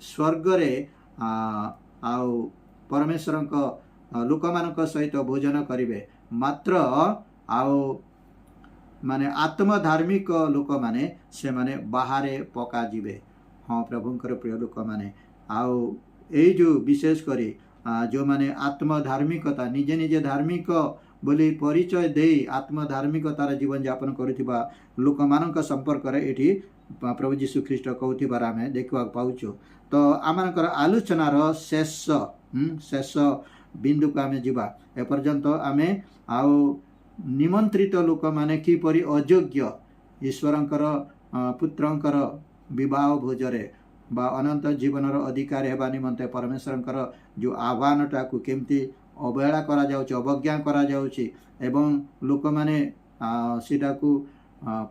[SPEAKER 1] स्वर्ग रे परमेश्वर लोक मानक सहित भोजन करिवे मात्र माने आत्मधार्मिक लोक माने से माने बाहरे पका जिवे। हाँ, प्रभुंकर प्रिय लोक माने ए जो विशेष करी जो माने आत्मधार्मिकता निजे निजे धार्मिक बोली परिचय दे आत्मधार्मिकतार जीवन यापन करुथिबा लोक मानक संपर्क रे एठी प्रभु यीशु ख्रीष्ट कहउथिबार आमे देखा पाउछु। तो आमनकर आलोचनार शेष बिंदु को आमे जिबा एपर्यंत आमे निमंत्रित लोक माने किपरि अयोग्य ईश्वरंकर पुत्रंकर विवाह भोजरे बा अनंत जीवनर अधिकारी हेबा निमंते परमेश्वरंकर जो आह्वानटा को केमती अवहेला करा जाउछि अवज्ञा करा जाउछि एवं लोक माने सेटा को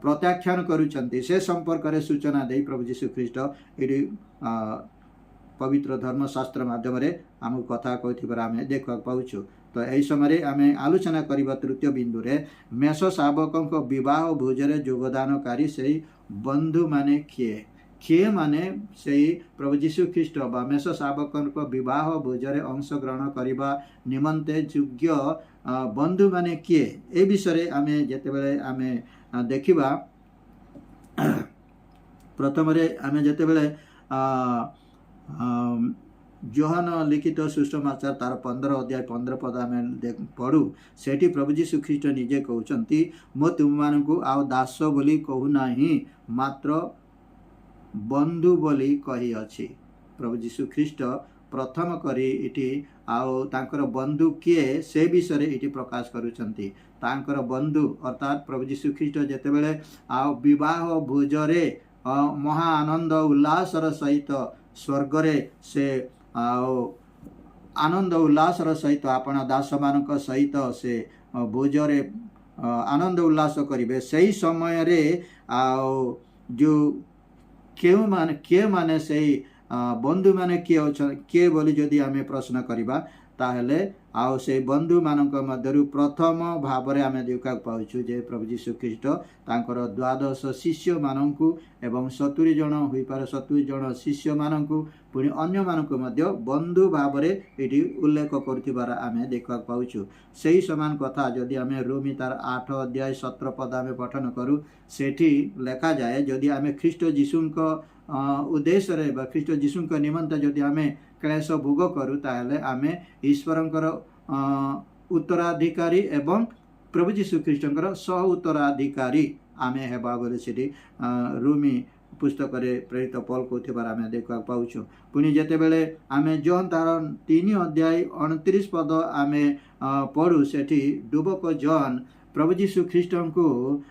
[SPEAKER 1] प्रत्याख्यान करुछंती से संपर्क रे सूचना दे प्रभु यीशु ख्रीष्ट एडी पवित्र धर्मशास्त्र माध्यम रे आम कथा कहथिबार आमे देखा पाउछु। तो यही समय आमे आलोचना करिबा तृतीय बिंदु रे मेष शावकंक विवाह भोजरे योगदानकारी से बंधु माने किए माने से प्रभु यीशु ख्रीष्ट बा मेष शावकंक विवाह भोजरे अंश ग्रहण करिबा निमंते योग्य बंधु माने किए ए विषय आमे जेतेबेले आमे देखिबा प्रथम रे आमे जेतेबेले जोहान लिखित सुसमाचार तार 15 अध्याय 15 पद आमे पढ़ू सेठी प्रभु यीशु ख्रीष्ट निजे कहउछंती मो तुम मानकु आउ दास बोली कहू नाही मात्र बंधु बोली कही अछि। प्रभु यीशु ख्रीष्ट प्रथम करी इटी आउ तांकर बंधु किए से विषय इटी प्रकाश करुछंती। तांकर बंधु अर्थात प्रभु यीशु ख्रीष्ट जेतेबेले आउ विवाह भोजरे महा आनंद उल्लासर सहित स्वर्ग रे से आनंद उल्लासर सहित आपण दास मानक सहित से भोजरे आनंद उल्लास करिवे सही समय रे जो के माने से बंधु माने किए बोली जदि आमे प्रश्न करिबा ताहले से बंधु मानक मध्यरु प्रथम भाव रे आमे देखा पाउछु जे प्रभु यीशु ख्रीष्ट तांकर 12 शिष्य मानकु एवं 70 जन होई पारे 70 जन शिष्य मानकु पुनी अन्य मानकु मध्य बंधु भाव रे एटी उल्लेख करथिबार आमे देखा पाउछु। सही समान कथा जदि आमे रोमी तार 8 अध्याय 17 पद आमे पठन करू सेठी लेखा जाए जदि आमे ख्रीष्ट यीशुंक उद्देश्य रे बा ख्रीष्ट यीशुंक निमंत जदि आमे क्लेश भोग करू ताहले आमे ईश्वरंकर उत्तराधिकारी एवं प्रभु यीशु ख्रीष्टंकर सह उत्तराधिकारी आमे हेबा बोले सेठी रोमी पुस्तक रे प्रेरित पौल कहथिबार आमे देखा पाउछु। पुनी जेतेबेले आमे जोहन तार 3 अध्याय 29 पद आमे पढ़ू सेठी डुबक जोहन प्रभु यीशु ख्रीष्टंको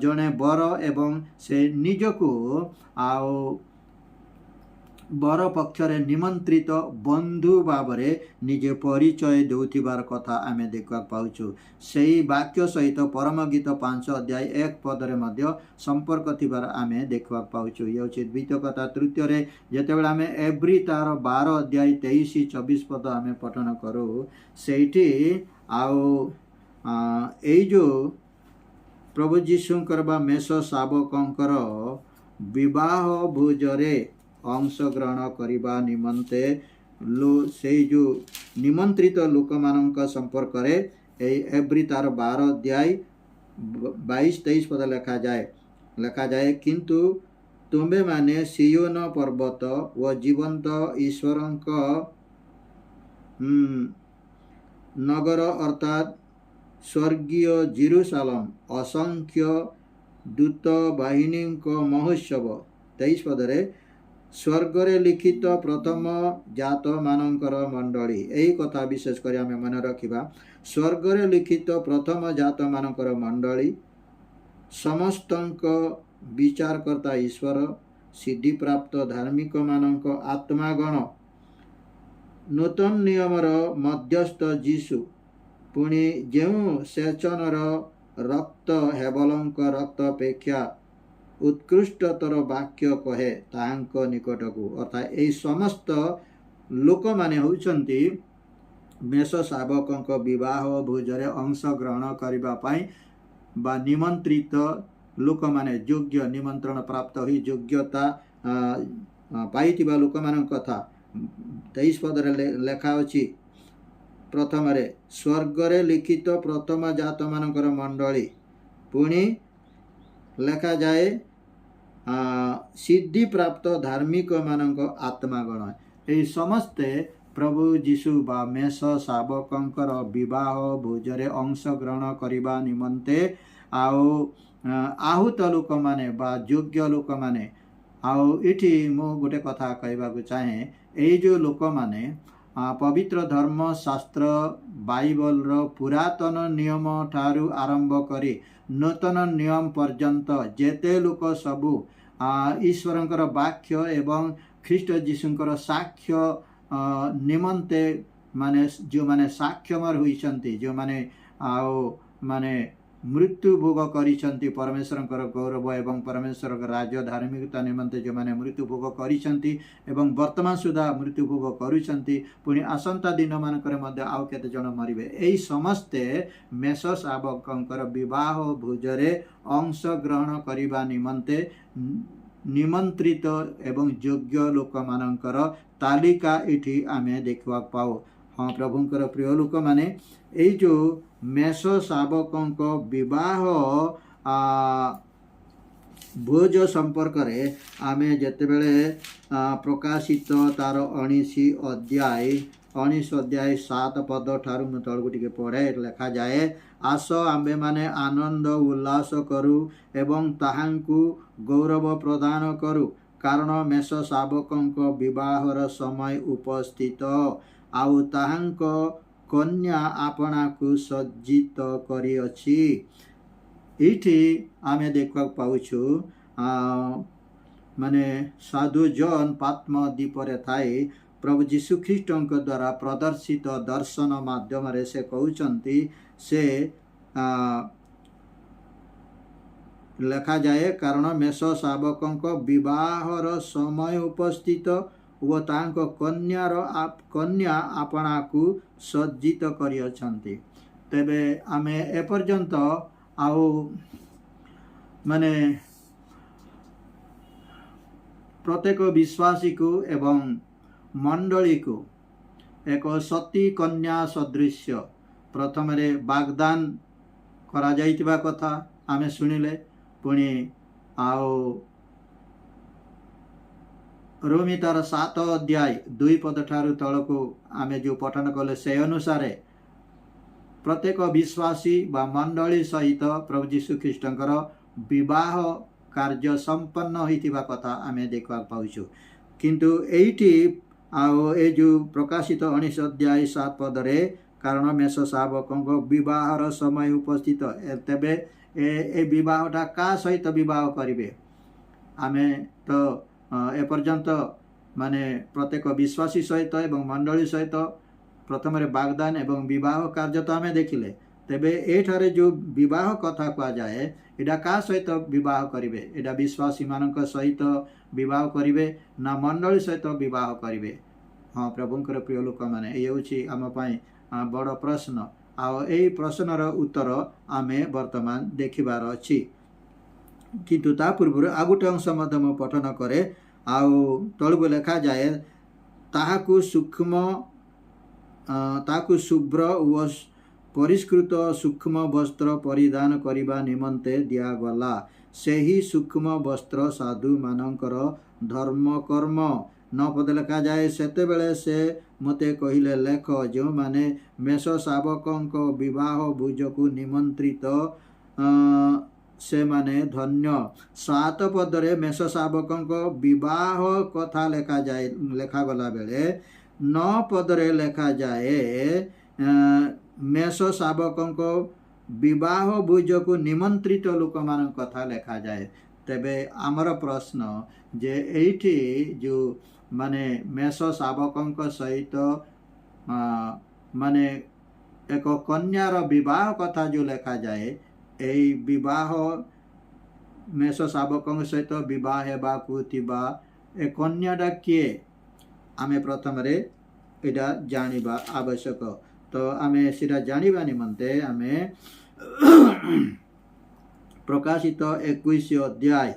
[SPEAKER 1] जने बर एवं से निजको बर पक्षरे निमंत्रित बंधु भावरे निजे परिचय देउथिबार कथा आमे देखा पाउछु। सेही वाक्य सहित परम गीत 5 अध्याय 1 पद रे मध्य संपर्क थिबार आमे देखा पाउछु। ये होछि द्वितीय कथा तृतीय रे जेतेबेले आमे एब्री तार 12 अध्याय 23-24 पद आमे पठन करू सेठी एई जो प्रभु जीशुंकर बा मेष शावकंकर विवाह भोजरे अंशग्रहण करने निमंते से जो निमंत्रित लोक मानक संपर्क एवरी तार 12 अध्याय 22-23 पद लिखा जाए किंतु तुम्बे माने सियोन पर्वत व जीवंत ईश्वर नगर अर्थात स्वर्गीय जेरूशलेम असंख्य दूत बाहिनी महोत्सव 23 पदरे स्वर्गरे लिखित प्रथम जात मानकर मंडली यही कथा विशेषकर आम मन रखा स्वर्गरे लिखित प्रथम जात मानकर मंडली समस्त विचारकर्ता ईश्वर सिद्धि प्राप्त धार्मिक मानक आत्मागण नूतन नियमर मध्यस्थ जीशु पुणी जो सेचनर रक्त हेबलंक रक्त अपेक्षा उत्कृष्टतर वाक्य कहे तांको निकटकू अर्थात यही समस्त लोक माने होउचंती मेष शावक विवाह भोजरे अंश ग्रहण करने बा निमंत्रित लोक माने योग्य निमंत्रण प्राप्त हुई योग्यता पाई लोक मान कथा 23 पदरे लेखा अछि प्रथम स्वर्गरे लिखित प्रथम जात मानकर मंडली पुणी लेखा जाए सिद्धि प्राप्त धार्मिक मानक आत्मागण ये समस्ते प्रभु जीशु बा मेष शावकंकर विवाह भोजरे अंश ग्रहण करने निमंते आहूत लोक माने बा योग्य लोक माने इठी मु गोटे कथा कहबाक चाहे यही जो लोक माने पवित्र धर्म शास्त्र बाइबल रो पुरातन नियम ठारू आरंभ करी नूतन नियम पर्यंत जेते लोक सबू ईश्वरंकर वाक्य एवं ख्रीष्ट जीशुंकर साक्ष्य निमंते माने जो माने साक्ष्यमर होइछंती जो माने माने मृत्यु भोग करिछंती परमेश्वरंकर गौरव एवं परमेश्वर राज्य धार्मिकता निमंते जो माने मृत्यु भोग करिछंती एवं वर्तमान सुधा मृत्यु भोग करिछंती पुणी आसंता दिन मानकर मध्ये आउ केते जण मरिबे एई समस्ते मेष शावकंकर विवाह भोजरे अंश ग्रहण करिबा निमंते निमंत्रित एवं योग्य लोक मानकर तालिका इठी आमे देखवा पाओ। हाँ प्रभुंकर प्रिय लोक माने एई जो मेष शावकंक विवाह भोज संपर्क रे आमे जेतेबेले प्रकाशित तार 19 अध्याय 7 पद ठारू मु तळगु टिके पढ़े लेखा जाए आस आंबे माने आनंद उल्लास करू एवं ताहांकु गौरव प्रदान करू कारण मेष शावकंक विवाहर समय उपस्थित आउ ताहांक कन्या आपना को सज्जित करी अछि इठी आमे देखा पाउछु माने साधु जॉन पात्म दीपरे थाई प्रभु जीशु ख्रीष्टंक द्वारा प्रदर्शित दर्शन माध्यम रे से कहउचंती से लेखा जाए कारण मेष शावकंक विवाहर समय उपस्थित व तांको कन्या आपना को सज्जित करी अछंती तेबे आमे एपर्यंत आउ माने प्रत्येक विश्वासी को एवं मंडली को एक सती कन्या सदृश्य प्रथम रे वाग्दान करा जाइतिबा कथा आमे सुनिले पुणी आउ रोमी तार 7 अध्याय 2 पद ठारू तळको आमे जो पठन कले से अनुसार प्रत्येक विश्वासी बा मंडली सहित प्रभु जीशु ख्रीष्टंकर विवाह कार्य संपन्न होइतिबा कथा आमे देखा पाउछु किंतु एइठी आउ ए जो प्रकाशित 19 अध्याय 7 पद रे कारण मेष शावकंक विवाहर समय उपस्थित तेबे ए विवाहटा का सहित विवाह करिवे आमे तो एपर्यंत माने प्रत्येक विश्वासी सहित एवं मंडली सहित प्रथम वाग्दान एवं विवाह कार्य तो आमे देखिले तेबे एठारे जो विवाह कथा कहा जाए एटा का सहित विवाह करिवे एटा विश्वासी मानक सहित विवाह करिवे ना मंडली सहित विवाह करिवे। हाँ प्रभुंकर प्रिय लोक माने ये होछि आम पई बड़ प्रश्न ଆଉ ଏଇ ପ୍ରଶ୍ନର ଉତ୍ତର ଆମେ ବର୍ତ୍ତମାନ ଦେଖିବାର ଅଛି। କିନ୍ତୁ ତା ପୂର୍ବରୁ ଆଉ ଗୋଟେ ଅଂଶ ମଧ୍ୟ ମୁଁ ପଠନ କରେ। ଆଉ ତଳକୁ ଲେଖାଯାଏ, ତାହାକୁ ଶୁଭ୍ର ଓ ପରିଷ୍କୃତ ସୂକ୍ଷ୍ମ ବସ୍ତ୍ର ପରିଧାନ କରିବା ନିମନ୍ତେ ଦିଆଗଲା। ସେହି ସୂକ୍ଷ୍ମ ବସ୍ତ୍ର ସାଧୁମାନଙ୍କର ଧର୍ମକର୍ମ। 9 ପଦ ଲେଖାଯାଏ, ସେତେବେଳେ ସେ ମୋତେ କହିଲେ, ଲେଖ, ଯେଉଁମାନେ ମେଷ ଶାବକଙ୍କ ବିବାହ ଭୋଜକୁ ନିମନ୍ତ୍ରିତ ସେମାନେ ଧନ୍ୟ। 7 ପଦରେ ମେଷ ଶାବକଙ୍କ ବିବାହ କଥା ଲେଖାଗଲା ବେଳେ 9 ପଦରେ ଲେଖାଯାଏ ମେଷ ଶାବକଙ୍କ ବିବାହ ଭୋଜକୁ ନିମନ୍ତ୍ରିତ ଲୋକମାନଙ୍କ କଥା ଲେଖାଯାଏ। ତେବେ ଆମର ପ୍ରଶ୍ନ ଯେ ଏଇଠି ଯେଉଁ ମେଷ ଶାବକଙ୍କ ସହିତ ଏକ କନ୍ୟାର ବିବାହ କଥା ଯେଉଁ ଲେଖାଯାଏ, ଏହି ବିବାହ ମେଷ ଶାବକଙ୍କ ସହିତ ବିବାହ ହେବାକୁ ଥିବା ଏ କନ୍ୟାଟା କିଏ? ଆମେ ପ୍ରଥମରେ ଏଇଟା ଜାଣିବା ଆବଶ୍ୟକ। ତ ଆମେ ସେଟା ଜାଣିବା ନିମନ୍ତେ ଆମେ ପ୍ରକାଶିତ 21 ଅଧ୍ୟାୟ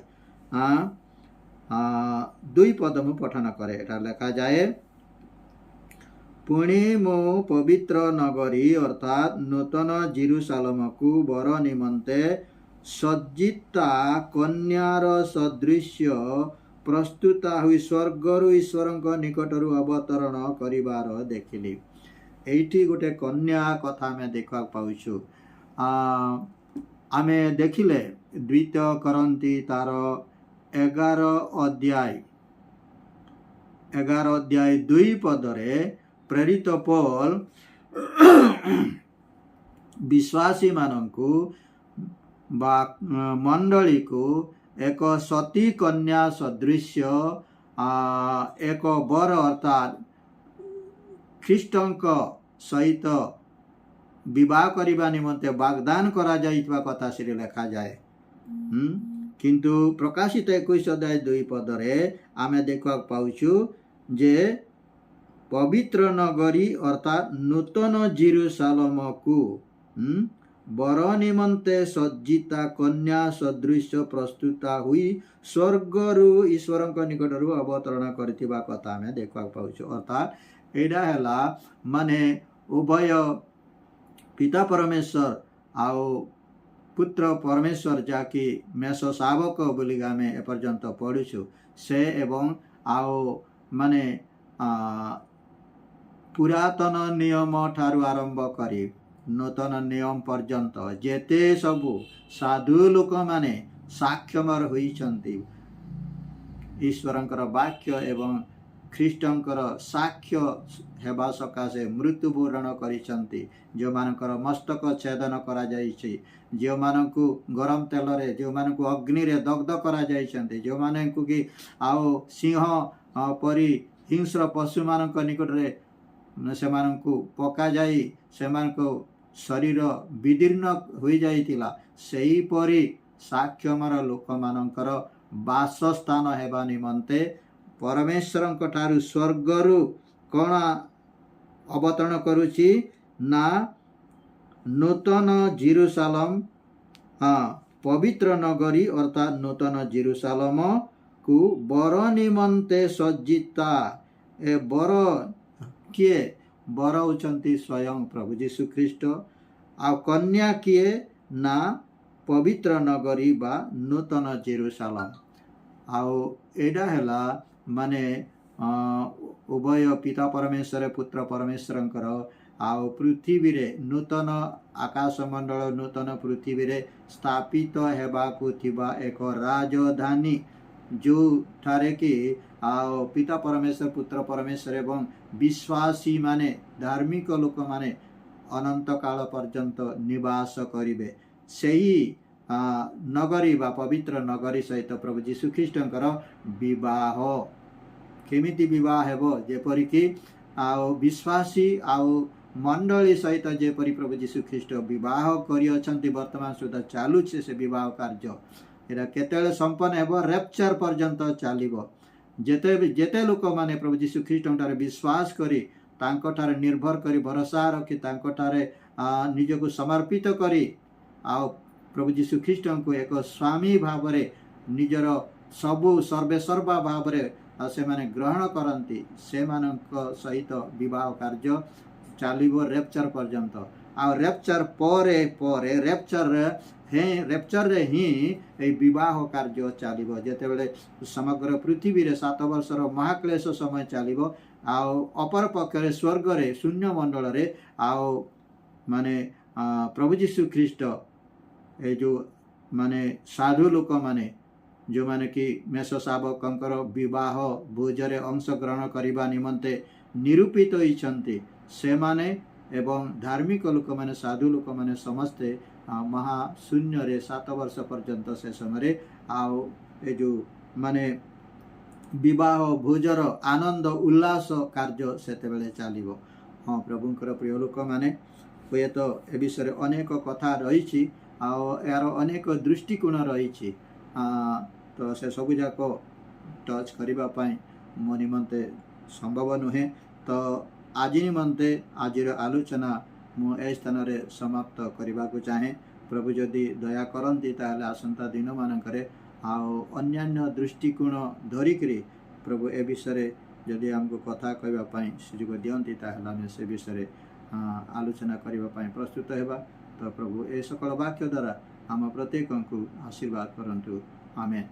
[SPEAKER 1] 2 ପଦ ମୁଁ ପଠନ କରେ। ଏଟା ଲେଖାଯାଏ, ପୁଣି ମୁଁ ପବିତ୍ର ନଗରୀ ଅର୍ଥାତ୍ ନୂତନ ଜେରୁସାଲେମକୁ ବର ନିମନ୍ତେ ସଜ୍ଜିତା କନ୍ୟାର ସଦୃଶ୍ୟ ପ୍ରସ୍ତୁତା ହୋଇ ସ୍ୱର୍ଗରୁ ଈଶ୍ୱରଙ୍କ ନିକଟରୁ ଅବତରଣ କରିବାର ଦେଖିଲି। ଏଇଠି ଗୋଟେ କନ୍ୟା କଥା ଆମେ ଦେଖିବାକୁ ପାଉଛୁ। ଆମେ ଦେଖିଲେ 2 କରନ୍ତି ତାର 11 ଅଧ୍ୟାୟ 2 ପଦରେ ପ୍ରେରିତ ପୌଲ ବିଶ୍ୱାସୀମାନଙ୍କୁ ବା ମଣ୍ଡଳୀକୁ ଏକ ସତୀ କନ୍ୟା ସଦୃଶ୍ୟ ଏକ ବର ଅର୍ଥାତ୍ ଖ୍ରୀଷ୍ଟଙ୍କ ସହିତ ବିବାହ କରିବା ନିମନ୍ତେ ବାଗଦାନ କରାଯାଇଥିବା କଥା ସେଠି ଲେଖାଯାଏ। କିନ୍ତୁ ପ୍ରକାଶିତ 21 ଅଧ୍ୟାୟ 2 ପଦରେ ଆମେ ଦେଖିବାକୁ ପାଉଛୁ ଯେ ପବିତ୍ର ନଗରୀ ଅର୍ଥାତ୍ ନୂତନ ଜେରୁସାଲେମକୁ ବର ନିମନ୍ତେ ସଜ୍ଜିତା କନ୍ୟା ସଦୃଶ୍ୟ ପ୍ରସ୍ତୁତା ହୋଇ ସ୍ୱର୍ଗରୁ ଈଶ୍ୱରଙ୍କ ନିକଟରୁ ଅବତରଣ କରିଥିବା କଥା ଆମେ ଦେଖିବାକୁ ପାଉଛୁ। ଅର୍ଥାତ୍ ଏଇଟା ହେଲା ଉଭୟ ପିତା ପରମେଶ୍ୱର ଆଉ ପୁତ୍ର ପରମେଶ୍ୱର, ଯାହାକି ମେଷ ଶାବକ ବୋଲି ଆମେ ଏପର୍ଯ୍ୟନ୍ତ ପଢ଼ୁଛୁ, ସେ ଏବଂ ଆଉ ପୁରାତନ ନିୟମ ଠାରୁ ଆରମ୍ଭ କରି ନୂତନ ନିୟମ ପର୍ଯ୍ୟନ୍ତ ଯେତେ ସବୁ ସାଧୁ ଲୋକମାନେ ସାକ୍ଷର ହୋଇଛନ୍ତି ଈଶ୍ୱରଙ୍କର ବାକ୍ୟ ଏବଂ ଖ୍ରୀଷ୍ଟଙ୍କର ସାକ୍ଷ୍ୟ ହେବା ସକାଶେ ମୃତ୍ୟୁବରଣ କରିଛନ୍ତି, ଯେଉଁମାନଙ୍କର ମସ୍ତକ ଛେଦନ କରାଯାଇଛି, ଯେଉଁମାନଙ୍କୁ ଗରମ ତେଲରେ, ଯେଉଁମାନଙ୍କୁ ଅଗ୍ନିରେ ଦଗ୍ଧ କରାଯାଇଛନ୍ତି, ଯେଉଁମାନଙ୍କୁ କି ଆଉ ସିଂହ ପରି ହିଂସ୍ର ପଶୁମାନଙ୍କ ନିକଟରେ ସେମାନଙ୍କୁ ପକାଯାଇ ସେମାନଙ୍କ ଶରୀର ବିଦୀର୍ଣ୍ଣ ହୋଇଯାଇଥିଲା, ସେହିପରି ସାକ୍ଷମର ଲୋକମାନଙ୍କର ବାସସ୍ଥାନ ହେବା ନିମନ୍ତେ ପରମେଶ୍ୱରଙ୍କ ଠାରୁ ସ୍ୱର୍ଗରୁ କ'ଣ ଅବତରଣ କରୁଛି ନା ନୂତନ ଜେରୁସାଲେମ, ପବିତ୍ର ନଗରୀ ଅର୍ଥାତ୍ ନୂତନ ଜେରୁସାଲେମକୁ ବର ନିମନ୍ତେ ସଜ୍ଜିତା। ଏ ବର କିଏ? ବର ହେଉଛନ୍ତି ସ୍ୱୟଂ ପ୍ରଭୁ ଯୀଶୁ ଖ୍ରୀଷ୍ଟ। ଆଉ କନ୍ୟା କିଏ? ନା ପବିତ୍ର ନଗରୀ ବା ନୂତନ ଜେରୁସାଲେମ। ଆଉ ଏଇଟା ହେଲା ଉଭୟ ପିତା ପରମେଶ୍ୱର ପୁତ୍ର ପରମେଶ୍ୱରଙ୍କର ଆଉ ପୃଥିବୀରେ ନୂତନ ଆକାଶମଣ୍ଡଳ ନୂତନ ପୃଥିବୀରେ ସ୍ଥାପିତ ହେବାକୁ ଥିବା ଏକ ରାଜଧାନୀ, ଯେଉଁଠାରେ କି ଆଉ ପିତା ପରମେଶ୍ୱର ପୁତ୍ର ପରମେଶ୍ୱର ଏବଂ ବିଶ୍ୱାସୀମାନେ ଧାର୍ମିକ ଲୋକମାନେ ଅନନ୍ତ କାଳ ପର୍ଯ୍ୟନ୍ତ ନିବାସ କରିବେ। ସେହି ନଗରୀ ବା ପବିତ୍ର ନଗରୀ ସହିତ ପ୍ରଭୁ ଯୀଶୁ ଖ୍ରୀଷ୍ଟଙ୍କର ବିବାହ କେମିତି ବିବାହ ହେବ? ଯେପରିକି ଆଉ ବିଶ୍ୱାସୀ ଆଉ ମଣ୍ଡଳୀ ସହିତ ଯେପରି ପ୍ରଭୁ ଯୀଶୁ ଖ୍ରୀଷ୍ଟ ବିବାହ କରିଅଛନ୍ତି, ବର୍ତ୍ତମାନ ସୁଦ୍ଧା ଚାଲୁଛି ସେ ବିବାହ କାର୍ଯ୍ୟ। ଏଇଟା କେତେବେଳେ ସମ୍ପନ୍ନ ହେବ? ରେପ୍ଚର ପର୍ଯ୍ୟନ୍ତ ଚାଲିବ। ଯେତେ ଲୋକମାନେ ପ୍ରଭୁ ଯୀଶୁ ଖ୍ରୀଷ୍ଟଙ୍କଠାରେ ବିଶ୍ୱାସ କରି ତାଙ୍କଠାରେ ନିର୍ଭର କରି ଭରସା ରଖି ତାଙ୍କଠାରେ ନିଜକୁ ସମର୍ପିତ କରି ଆଉ ପ୍ରଭୁ ଯୀଶୁ ଖ୍ରୀଷ୍ଟଙ୍କୁ ଏକ ସ୍ୱାମୀ ଭାବରେ ନିଜର ସବୁ ସର୍ବେସର୍ବା ଭାବରେ ସେମାନେ ଗ୍ରହଣ କରନ୍ତି, ସେମାନଙ୍କ ସହିତ ବିବାହ କାର୍ଯ୍ୟ ଚାଲିବ ରେପ୍ଚର ପର୍ଯ୍ୟନ୍ତ। ଆଉ ରେପ୍ଚର ପରେ ପରେ ରେପ୍ଚରରେ ହିଁ ଏହି ବିବାହ କାର୍ଯ୍ୟ ଚାଲିବ। ଯେତେବେଳେ ସମଗ୍ର ପୃଥିବୀରେ 7 ବର୍ଷର ମହାକ୍ଲେଶ ସମୟ ଚାଲିବ, ଆଉ ଅପର ପକ୍ଷରେ ସ୍ୱର୍ଗରେ ଶୂନ୍ୟମଣ୍ଡଳରେ ଆଉ ମାନେ ପ୍ରଭୁ ଯୀଶୁ ଖ୍ରୀଷ୍ଟ ଏ ଯେଉଁ ମାନେ ସାଧୁ ଲୋକମାନେ ଯେଉଁମାନେ କି ମେଷ ଶାବକଙ୍କର ବିବାହ ଭୋଜରେ ଅଂଶଗ୍ରହଣ କରିବା ନିମନ୍ତେ ନିରୂପିତ ହୋଇଛନ୍ତି, ସେମାନେ ଏବଂ ଧାର୍ମିକ ଲୋକମାନେ ସାଧୁ ଲୋକମାନେ ସମସ୍ତେ ମହାଶୂନ୍ୟରେ 7 ବର୍ଷ ପର୍ଯ୍ୟନ୍ତ ସେ ସମୟରେ ଆଉ ଏ ଯେଉଁ ମାନେ ବିବାହ ଭୋଜର ଆନନ୍ଦ ଉଲ୍ଲାସ କାର୍ଯ୍ୟ ସେତେବେଳେ ଚାଲିବ। ହଁ ପ୍ରଭୁଙ୍କର ପ୍ରିୟ ଲୋକମାନେ, ହୁଏତ ଏ ବିଷୟରେ ଅନେକ କଥା ରହିଛି ଆଉ ଏହାର ଅନେକ ଦୃଷ୍ଟିକୋଣ ରହିଛି, ତ ସେ ସବୁଯାକ ଟଚ୍ କରିବା ପାଇଁ ମୋ ନିମନ୍ତେ ସମ୍ଭବ ନୁହେଁ। ତ ଆଜି ନିମନ୍ତେ ଆଜିର ଆଲୋଚନା ମୁଁ ଏ ସ୍ଥାନରେ ସମାପ୍ତ କରିବାକୁ ଚାହେଁ। ପ୍ରଭୁ ଯଦି ଦୟା କରନ୍ତି ତାହେଲେ ଆସନ୍ତା ଦିନମାନଙ୍କରେ ଆଉ ଅନ୍ୟାନ୍ୟ ଦୃଷ୍ଟିକୋଣ ଧରିକିରି ପ୍ରଭୁ ଏ ବିଷୟରେ ଯଦି ଆମକୁ କଥା କହିବା ପାଇଁ ସୁଯୋଗ ଦିଅନ୍ତି ତାହେଲେ ଆମେ ସେ ବିଷୟରେ ଆଲୋଚନା କରିବା ପାଇଁ ପ୍ରସ୍ତୁତ ହେବା। ତ ପ୍ରଭୁ ଏ ସକଳ ବାକ୍ୟ ଦ୍ୱାରା ଆମ ପ୍ରତ୍ୟେକଙ୍କୁ ଆଶୀର୍ବାଦ କରନ୍ତୁ। ଆମେନ୍।